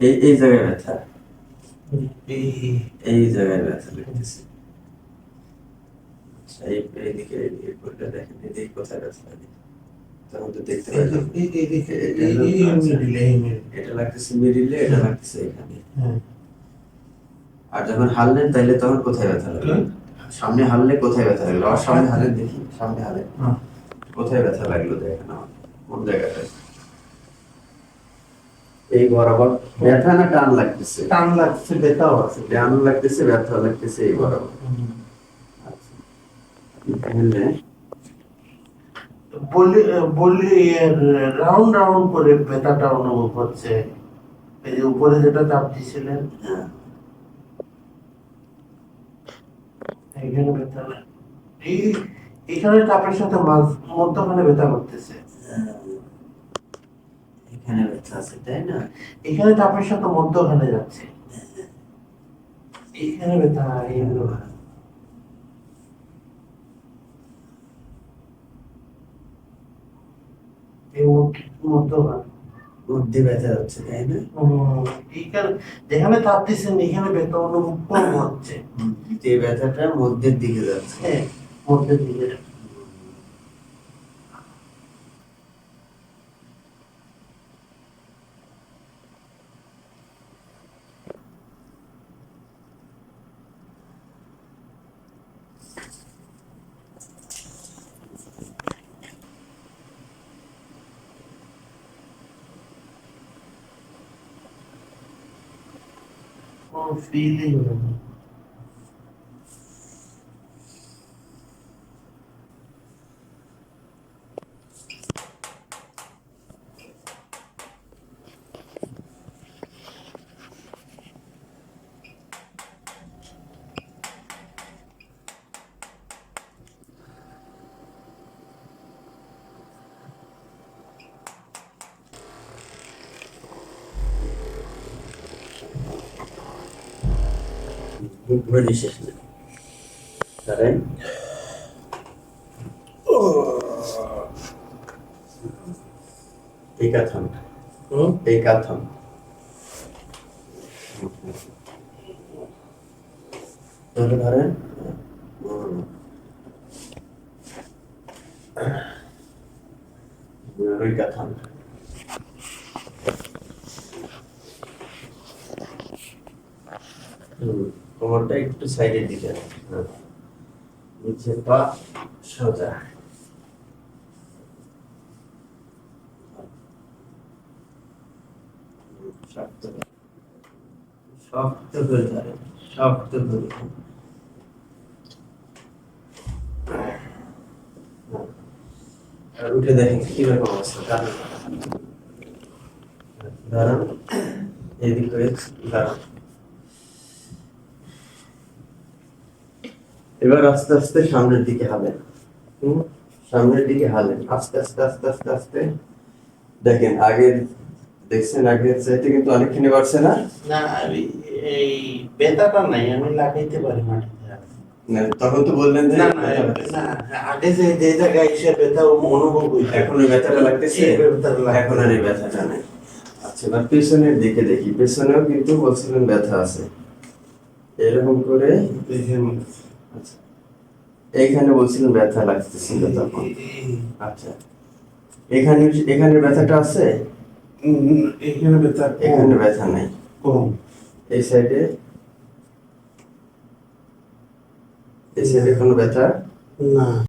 এই জায়গায় ব্যথা, এই এই জায়গায় ব্যথা লাগতেছে। আচ্ছা, এইদিকে এইদিকে করলে দেখেন এদিকে কোথায় ব্যথা লাগে, তখন তো দেখতে পাইলাম এটা লাগতেছে মিডিলে, এটা লাগতেছে এখানে। আর যখন হারলেন তাইলে তখন কোথায় ব্যথা লাগলো? সামনে হারলে কোথায় ব্যথা লাগলো? আর সামনে হারলেন, দেখি সামনে হারলে কোথায় ব্যথা লাগলো দেখেন আমার, কোন জায়গাটায়? এই বরাবর ব্যথা না টান লাগতেছে? টান লাগছে, ব্যথাও আছে। টান লাগতেছে, ব্যথা লাগতেছে এই বরাবর। আচ্ছা, তাহলে বলি বলি রাউন্ড রাউন্ড করে ব্যথাটা অনুভব হচ্ছে। এই যে উপরে যেটা চাপ দিছিলেন, হ্যাঁ, এইখানে ব্যথা না, এই এখানে চাপের সাথে মধ্যখানে ব্যথা করতেছে। এখানে ব্যথা আছে তাই না? এখানে চাপের সাথে মধ্যখানে যাচ্ছে, এইখানে ব্যথা এইগুলো। এই মধ্যখানে মধ্যে ব্যথা হচ্ছে তাই না? এইখানে যেখানে চাপ দিচ্ছেন এখানে ব্যথা অনুভব কম হচ্ছে। যে ব্যথাটা মধ্যের দিকে যাচ্ছে। হ্যাঁ, মধ্যের দিকে। ফিলিং ঘুরে শেষ না তাই? এই কাথাম, এই কাথাম। ধরে ধরেন, ওই কাথাম। কোমরটা একটু সাইডের দিকে, নিচের পা সোজা। শক্ত শক্ত করে ধরেন, শক্ত করে। আর উঠে দেখেন কিরকম অবস্থা, দাঁড়ান এদিক করে দাঁড়ান। এবার আস্তে আস্তে সামনের দিকে হালেন, সামনের দিকে হালেন, আস্তে আস্তে আস্তে আস্তে আস্তে। দেখেন আগে দেখছেন, আগের চাইতে কিন্তু অনেকখানি বাড়ছে না? না, এই ব্যথাটা নাই, আমি লাগাইতে পারি মাটিতে। না, তখন তো বললেন যে না না না, আগে যে যে জায়গায় এসে ব্যথা অনুভব হইতো, এখন ওই ব্যথাটা লাগতেছে, এই ব্যথাটা লাগছে। এখন আর এই ব্যথাটা নেই। আচ্ছা, এবার পেছনের দিকে দেখি, পেছনেও কিন্তু বলছিলেন ব্যথা আছে, এরকম করে। আচ্ছা, এইখানে বলছিলেন ব্যথা লাগতেছিল তখন। আচ্ছা, এখানে এখানে ব্যথাটা আছে? এখানে ব্যথা, এখানে ব্যথা নাই, কম। এই সাইডে, এই সাইডে কোনো ব্যথা না।